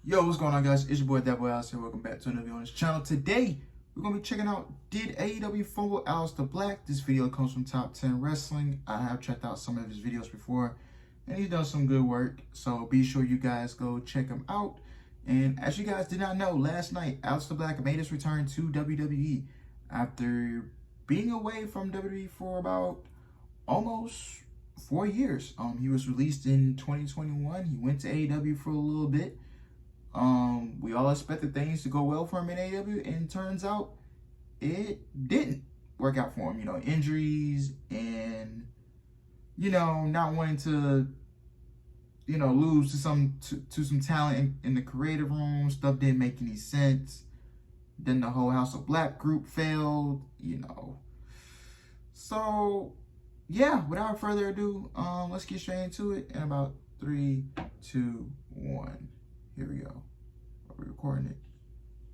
Yo, what's going on, guys? It's your boy Aleister. Welcome back to another video on this channel. Today, we're going to be checking out, did AEW Fumble Aleister Black? This video comes from Top 10 Wrestling. I have checked out some of his videos before, and he's done some good work. So be sure you guys go check him out. And as you guys did not know, last night, Aleister Black made his return to WWE after being away from WWE for about almost 4 years. He was released in 2021. He went to AEW for a little bit. We all expected things to go well for him in AEW, and turns out it didn't work out for him. You know, injuries and, not wanting to, lose to some talent in the creative room. Stuff didn't make any sense. Then the whole House of Black group failed, So, yeah, without further ado, let's get straight into it. In about 3, 2, 1. Here we go. Are we recording it?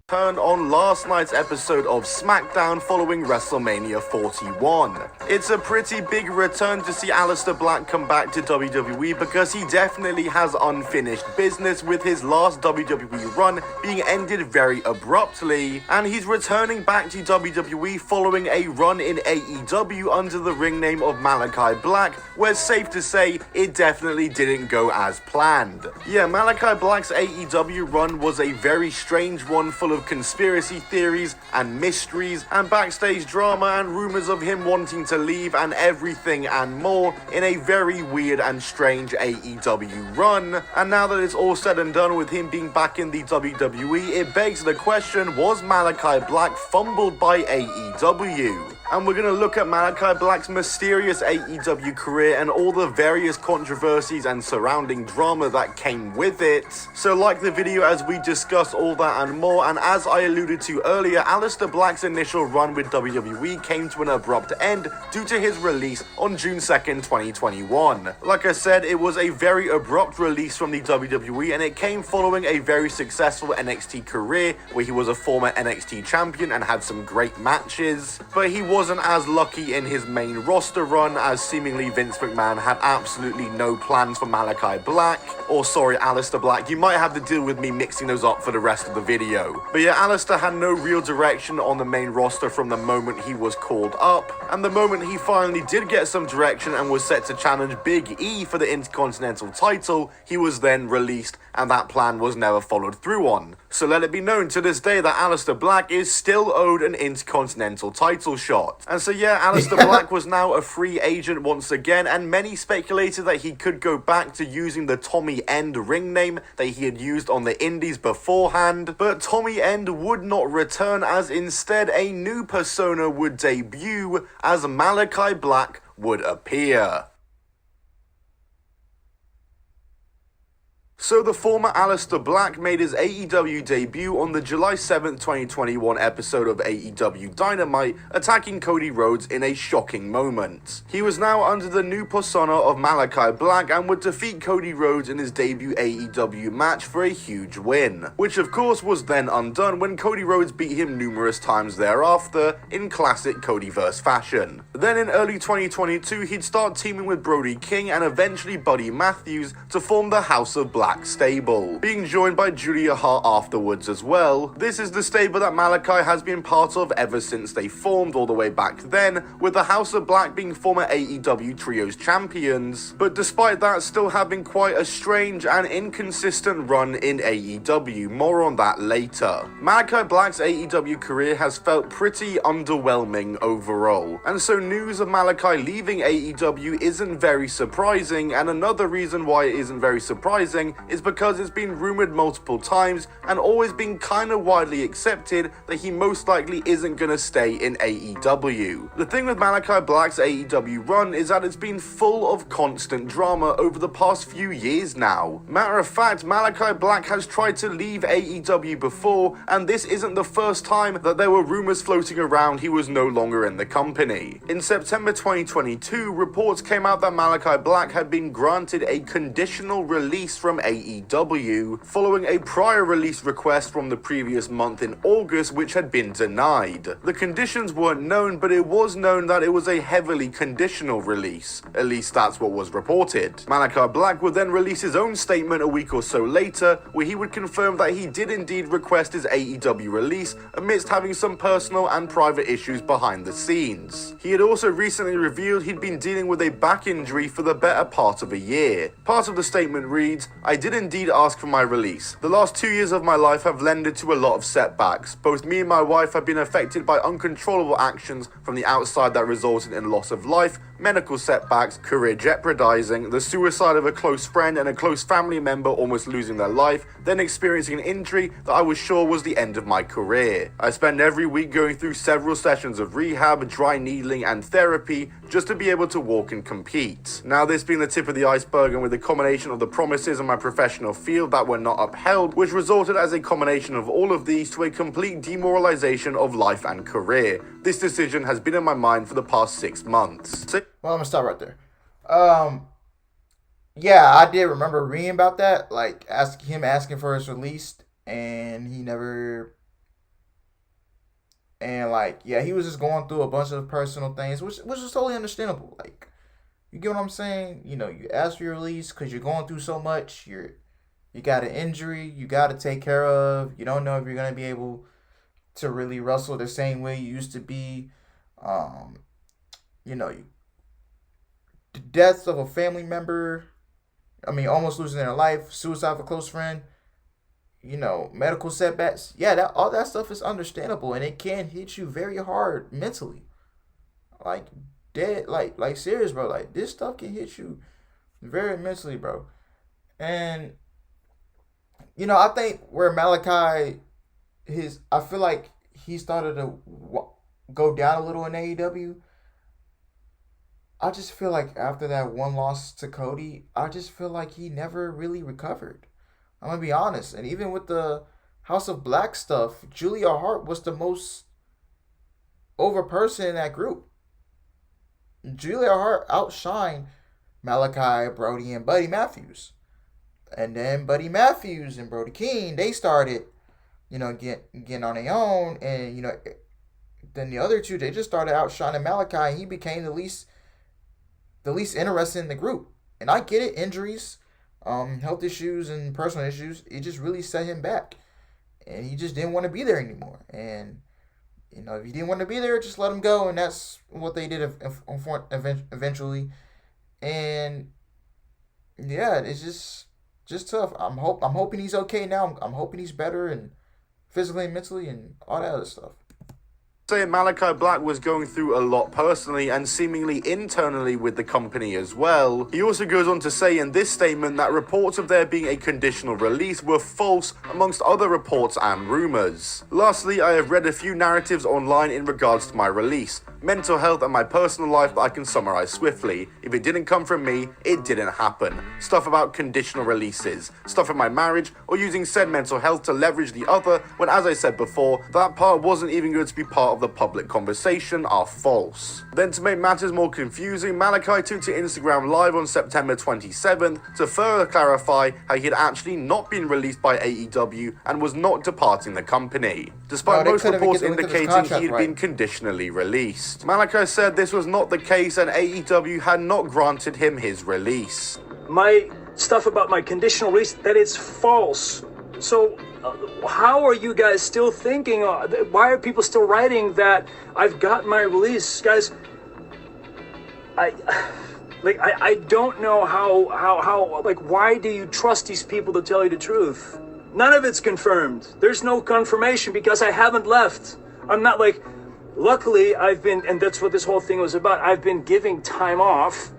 Turn on last night's episode of SmackDown following WrestleMania 41. It's a pretty big return to see Aleister Black come back to WWE because he definitely has unfinished business, with his last WWE run being ended very abruptly, and he's returning back to WWE following a run in AEW under the ring name of Malachi Black, where safe to say it definitely didn't go as planned. Yeah, Malachi Black's AEW run was a very strange one, full of conspiracy theories and mysteries and backstage drama and rumors of him wanting to leave and everything and more in a very weird and strange AEW run. And now that it's all said and done with him being back in the WWE, it begs the question, was Malachi Black fumbled by AEW? And we're going to look at Malachi Black's mysterious AEW career and all the various controversies and surrounding drama that came with it. So like the video as we discuss all that and more, and as I alluded to earlier, Aleister Black's initial run with WWE came to an abrupt end due to his release on June 2nd, 2021. Like I said, it was a very abrupt release from the WWE, and it came following a very successful NXT career where he was a former NXT champion and had some great matches, but he wasn't as lucky in his main roster run, as seemingly Vince McMahon had absolutely no plans for Malachi Black, or sorry, Aleister Black. You might have to deal with me mixing those up for the rest of the video. But yeah, Aleister had no real direction on the main roster from the moment he was called up, and the moment he finally did get some direction and was set to challenge Big E for the Intercontinental title, he was then released, and that plan was never followed through on. So let it be known to this day that Aleister Black is still owed an Intercontinental title shot. And so yeah, Aleister Black was now a free agent once again, and many speculated that he could go back to using the Tommy End ring name that he had used on the Indies beforehand, but Tommy End would not return, as instead a new persona would debut as Malachi Black would appear. So the former Aleister Black made his AEW debut on the July 7th, 2021 episode of AEW Dynamite, attacking Cody Rhodes in a shocking moment. He was now under the new persona of Malachi Black and would defeat Cody Rhodes in his debut AEW match for a huge win, which of course was then undone when Cody Rhodes beat him numerous times thereafter in classic Codyverse fashion. Then in early 2022, he'd start teaming with Brody King and eventually Buddy Matthews to form the House of Black stable, being joined by Julia Hart afterwards as well. This is the stable that Malachi has been part of ever since they formed all the way back then, with the House of Black being former AEW Trios champions, but despite that still having quite a strange and inconsistent run in AEW. More on that later. Malachi Black's AEW career has felt pretty underwhelming overall, and so news of Malachi leaving AEW isn't very surprising, and another reason why it isn't very surprising is because it's been rumored multiple times and always been kind of widely accepted that he most likely isn't gonna stay in AEW. The thing with Malachi Black's AEW run is that it's been full of constant drama over the past few years now. Matter of fact, Malachi Black has tried to leave AEW before, and this isn't the first time that there were rumors floating around he was no longer in the company. In September 2022, reports came out that Malachi Black had been granted a conditional release from AEW following a prior release request from the previous month in August, which had been denied. The conditions weren't known, but it was known that it was a heavily conditional release. At least that's what was reported. Malachi Black would then release his own statement a week or so later, where he would confirm that he did indeed request his AEW release amidst having some personal and private issues behind the scenes. He had also recently revealed he'd been dealing with a back injury for the better part of a year. Part of the statement reads, "I did indeed ask for my release. The last 2 years of my life have lended to a lot of setbacks. Both me and my wife have been affected by uncontrollable actions from the outside that resulted in loss of life, medical setbacks, career jeopardizing, the suicide of a close friend and a close family member almost losing their life, then experiencing an injury that I was sure was the end of my career. I spend every week going through several sessions of rehab, dry needling and therapy just to be able to walk and compete." Now, this being the tip of the iceberg, and with the combination of the promises in my professional field that were not upheld, which resulted as a combination of all of these to a complete demoralization of life and career. This decision has been in my mind for the past 6 months. Well, I'm gonna stop right there. Yeah, I did remember reading about that, like asking for his release, and he never. And like, yeah, he was just going through a bunch of personal things, which is totally understandable. Like, you get what I'm saying? You know, you ask for your release because you're going through so much. You got an injury you got to take care of. You don't know if you're gonna be able to really wrestle the same way you used to be. You know, the deaths of a family member. I mean, almost losing their life, suicide of a close friend. You know, medical setbacks. Yeah, all that stuff is understandable, and it can hit you very hard mentally. Like dead, like serious, bro. Like this stuff can hit you very mentally, bro. And you know, I think where Malachi, I feel like he started to go down a little in AEW. I just feel like after that one loss to Cody, I just feel like he never really recovered. I'm going to be honest. And even with the House of Black stuff, Julia Hart was the most over person in that group. Julia Hart outshined Malachi, Brody, and Buddy Matthews. And then Buddy Matthews and Brody King, they started, you know, getting on their own. And, you know, then the other two, they just started outshining Malachi, and he became the least interested in the group. And I get it, injuries, health issues and personal issues, it just really set him back. And he just didn't want to be there anymore. And, you know, if he didn't want to be there, just let him go. And that's what they did eventually. And, yeah, it's just tough. I'm hoping he's okay now. I'm hoping he's better and physically and mentally and all that other stuff. Saying Malachi Black was going through a lot personally and seemingly internally with the company as well. He also goes on to say in this statement that reports of there being a conditional release were false amongst other reports and rumors. Lastly, I have read a few narratives online in regards to my release, mental health and my personal life that I can summarize swiftly. If it didn't come from me, it didn't happen. Stuff about conditional releases, stuff in my marriage, or using said mental health to leverage the other when, as I said before, that part wasn't even going to be part of the public conversation, are false. Then to make matters more confusing, Malachi took to Instagram Live on September 27th to further clarify how he had actually not been released by AEW and was not departing the company, despite most reports indicating he had been conditionally released. Malachi said this was not the case and AEW had not granted him his release. My stuff about my conditional release, that is false. So how are you guys still thinking, why are people still writing that I've got my release? Guys, I don't know how like, why do you trust these people to tell you the truth? None of it's confirmed. There's no confirmation because I haven't left. I'm not like, luckily I've been, and that's what this whole thing was about, I've been giving time off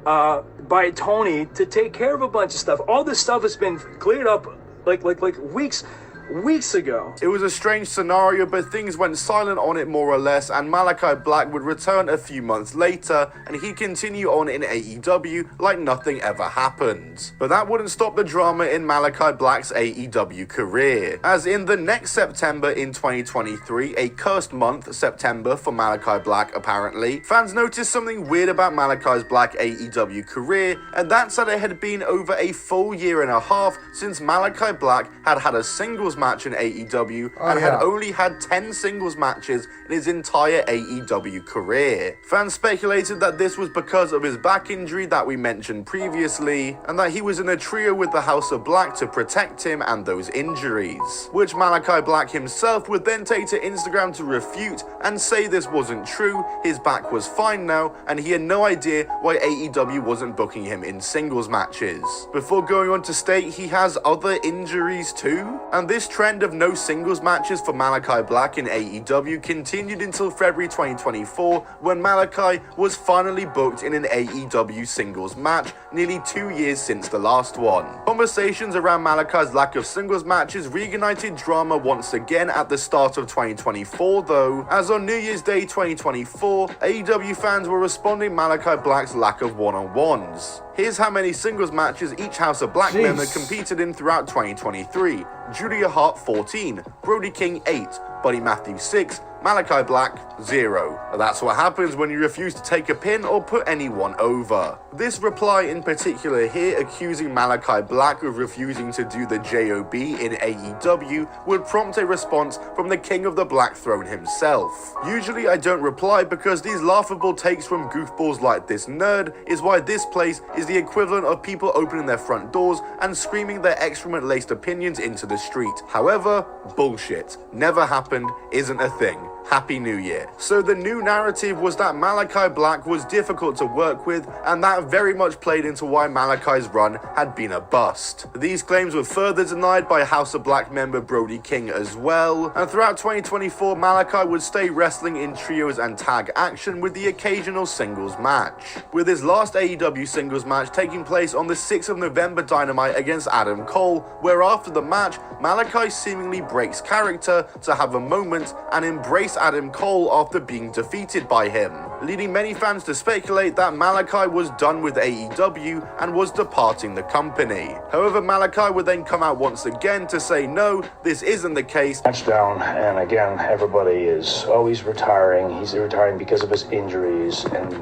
by Tony to take care of a bunch of stuff. All this stuff has been cleared up like weeks. weeks ago. It was a strange scenario, but things went silent on it more or less, and Malachi Black would return a few months later, and he'd continue on in AEW like nothing ever happened. But that wouldn't stop the drama in Malachi Black's AEW career, as in the next September in 2023, a cursed month, September, for Malachi Black apparently, fans noticed something weird about Malachi Black's AEW career, and that's that it had been over a full year and a half since Malachi Black had had a singles match in AEW and had only had 10 singles matches in his entire AEW career. Fans speculated that this was because of his back injury that we mentioned previously, and that he was in a trio with the House of Black to protect him and those injuries, which Malachi Black himself would then take to Instagram to refute and say this wasn't true, his back was fine now, and he had no idea why AEW wasn't booking him in singles matches, before going on to state he has other injuries too. And this trend of no singles matches for Malachi Black in AEW continued until February 2024, when Malachi was finally booked in an AEW singles match nearly 2 years since the last one. Conversations around Malachi's lack of singles matches reignited drama once again at the start of 2024 though, as on New Year's Day 2024, AEW fans were responding Malachi Black's lack of one-on-ones. Here's how many singles matches each House of Black member competed in throughout 2023. Julia Hart 14, Brody King 8, Buddy Matthews 6, Malachi Black 0. That's what happens when you refuse to take a pin or put anyone over. This reply in particular here, accusing Malachi Black of refusing to do the JOB in AEW, would prompt a response from the King of the Black Throne himself. Usually I don't reply because these laughable takes from goofballs like this nerd is why this place is the equivalent of people opening their front doors and screaming their excrement-laced opinions into the street. However, bullshit. Never happened, isn't a thing. Happy New Year. So the new narrative was that Malachi Black was difficult to work with, and that very much played into why Malachi's run had been a bust. These claims were further denied by House of Black member Brody King as well, and throughout 2024 Malachi would stay wrestling in trios and tag action with the occasional singles match, with his last AEW singles match taking place on the 6th of November Dynamite against Adam Cole, where after the match Malachi seemingly breaks character to have a moment and embrace Adam Cole after being defeated by him, leading many fans to speculate that Malachi was done with AEW and was departing the company. However, Malachi would then come out once again to say no, this isn't the case. Touchdown, and again, everybody is always retiring. He's retiring because of his injuries and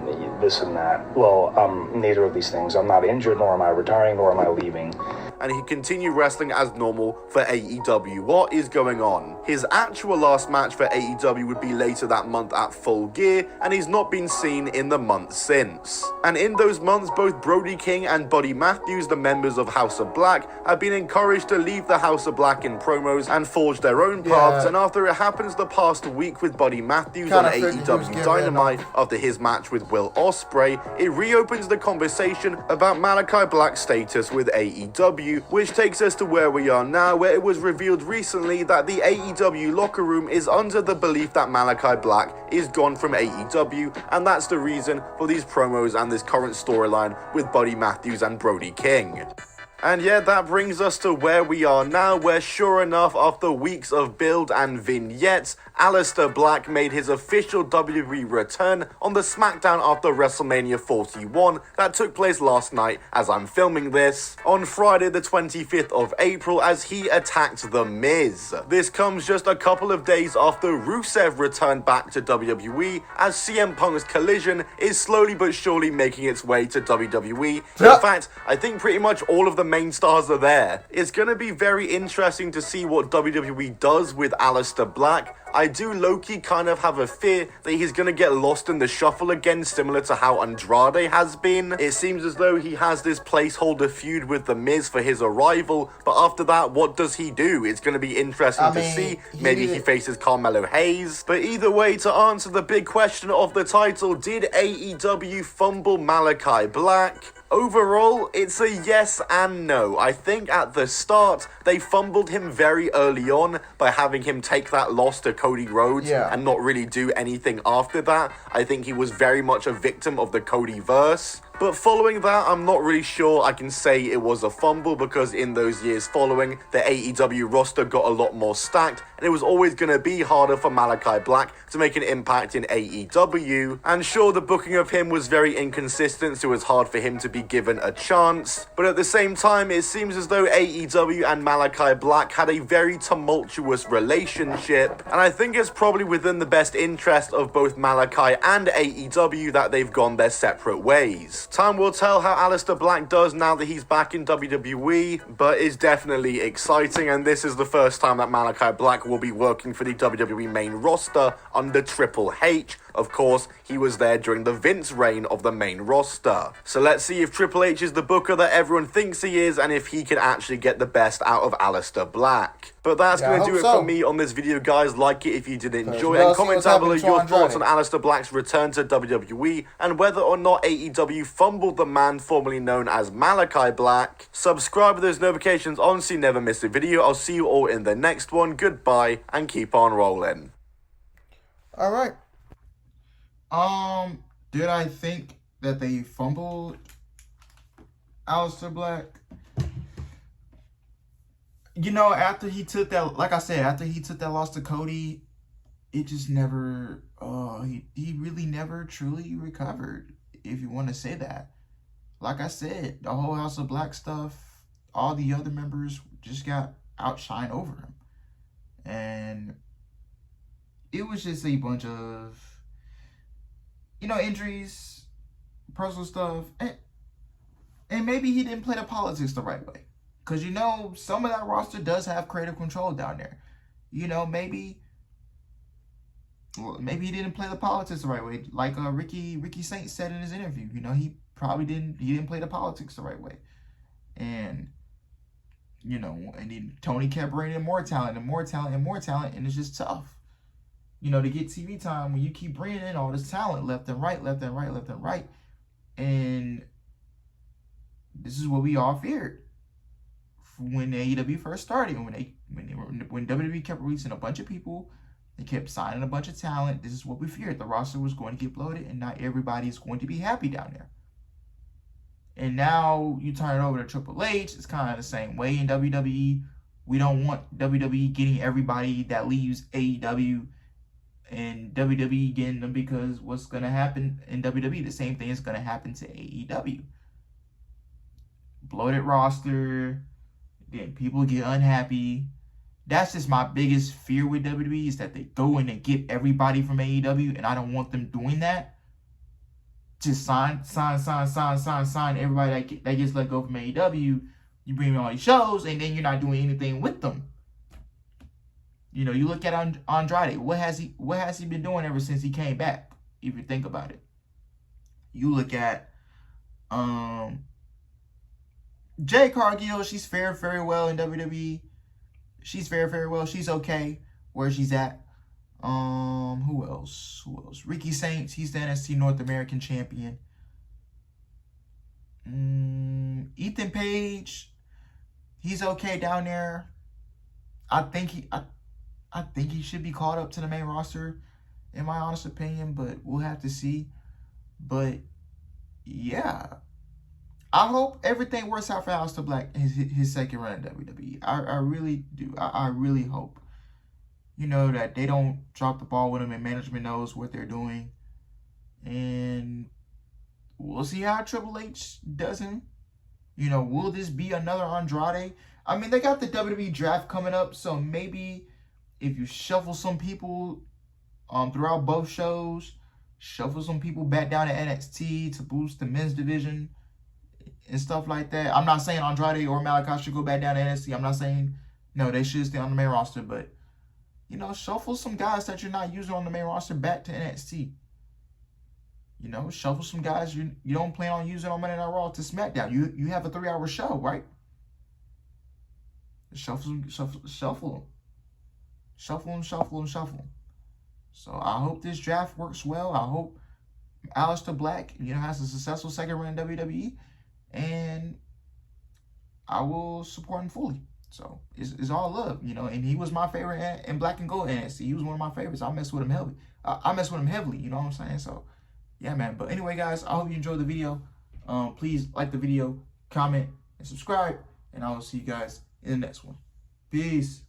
this and that. Well, neither of these things. I'm not injured, nor am I retiring, nor am I leaving. And he continued wrestling as normal for AEW. What is going on? His actual last match for AEW would be later that month at Full Gear, and he's not been seen in the months since. And in those months, both Brody King and Buddy Matthews, the members of House of Black, have been encouraged to leave the House of Black in promos and forge their own paths. And after it happens the past week with Buddy Matthews on AEW Dynamite after his match with Will Ospreay, it reopens the conversation about Malachi Black's status with AEW, which takes us to where we are now, where it was revealed recently that the AEW locker room is under the belief that Malachi Black is gone from AEW, and that's the reason for these promos and this current storyline with Buddy Matthews and Brody King. And yeah, that brings us to where we are now, where sure enough, after weeks of build and vignettes, Aleister Black made his official WWE return on the SmackDown after WrestleMania 41 that took place last night as I'm filming this, on Friday the 25th of April, as he attacked The Miz. This comes just a couple of days after Rusev returned back to WWE, as CM Punk's Collision is slowly but surely making its way to WWE. In fact, I think pretty much all of the main stars are there. It's gonna be very interesting to see what WWE does with Aleister Black. I do low-key kind of have a fear that he's gonna get lost in the shuffle again, similar to how Andrade has been. It seems as though he has this placeholder feud with The Miz for his arrival, but after that, what does he do? It's gonna be interesting to see. Maybe he faces Carmelo Hayes. But either way, to answer the big question of the title, did AEW fumble Malachi Black? Overall, it's a yes and no. I think at the start, they fumbled him very early on by having him take that loss to Cody Rhodes and not really do anything after that. I think he was very much a victim of the Cody-verse. But following that, I'm not really sure I can say it was a fumble, because in those years following, the AEW roster got a lot more stacked, and it was always going to be harder for Malachi Black to make an impact in AEW. And sure, the booking of him was very inconsistent, so it was hard for him to be given a chance. But at the same time, it seems as though AEW and Malachi Black had a very tumultuous relationship, and I think it's probably within the best interest of both Malachi and AEW that they've gone their separate ways. Time will tell how Aleister Black does now that he's back in WWE, but it's definitely exciting, and this is the first time that Malachi Black will be working for the WWE main roster under Triple H. Of course, he was there during the Vince reign of the main roster. So let's see if Triple H is the booker that everyone thinks he is, and if he can actually get the best out of Aleister Black. But that's going to do it for me on this video, guys. Like it if you did enjoy it, and comment down below your thoughts on Aleister Black's return to WWE, and whether or not AEW fumbled the man formerly known as Malachi Black. Subscribe with those notifications on so you never miss a video. I'll see you all in the next one. Goodbye, and keep on rolling. All right. Did I think that they fumbled Aleister Black? You know, after he took that, like I said, after he took that loss to Cody, it just never, he really never truly recovered, if you want to say that. Like I said, the whole House of Black stuff, all the other members just got outshined over him. And it was just a bunch of, you know, injuries, personal stuff, and maybe he didn't play the politics the right way. Because, you know, some of that roster does have creative control down there. You know, maybe he didn't play the politics the right way. Like Ricky Saint said in his interview, you know, he didn't play the politics the right way. And, you know, and then Tony kept bringing in more talent and more talent and more talent, and it's just tough. You know, to get TV time when you keep bringing in all this talent left and right, left and right, left and right. And this is what we all feared when AEW first started. When WWE kept releasing a bunch of people, they kept signing a bunch of talent. This is what we feared. The roster was going to get bloated, and not everybody is going to be happy down there. And now you turn it over to Triple H. It's kind of the same way in WWE. We don't want WWE getting everybody that leaves AEW and WWE getting them, because what's going to happen in WWE, the same thing is going to happen to AEW. Bloated roster, then people get unhappy. That's just my biggest fear with WWE, is that they go in and get everybody from AEW, and I don't want them doing that. Just sign everybody that gets let go from AEW. You bring me all these shows, and then you're not doing anything with them. You know, you look at Andrade. What has he been doing ever since he came back? If you think about it, you look at Jade Cargill. She's fared very well in WWE. She's fared very well. She's okay where she's at. Who else? Ricky Saints. He's the NXT North American champion. Ethan Page. He's okay down there. I think he should be called up to the main roster, in my honest opinion, but we'll have to see. But yeah, I hope everything works out for Aleister Black in his second run in WWE. I really do. I really hope, you know, that they don't drop the ball with him and management knows what they're doing. And we'll see how Triple H does him. You know, will this be another Andrade? I mean, they got the WWE draft coming up, so maybe if you shuffle some people throughout both shows, shuffle some people back down to NXT to boost the men's division and stuff like that. I'm not saying Andrade or Malachi should go back down to NXT. I'm not saying, no, they should stay on the main roster. But, you know, shuffle some guys that you're not using on the main roster back to NXT. You know, shuffle some guys you don't plan on using on Monday Night Raw to SmackDown. You have a 3-hour show, right? Shuffle them. Shuffle them. So I hope this draft works well. I hope Aleister Black, you know, has a successful second run in WWE. And I will support him fully. So it's all love, you know. And he was my favorite in Black and Gold NXT. He was one of my favorites. I mess with him heavily. You know what I'm saying? So yeah, man. But anyway, guys, I hope you enjoyed the video. Please like the video, comment, and subscribe. And I will see you guys in the next one. Peace.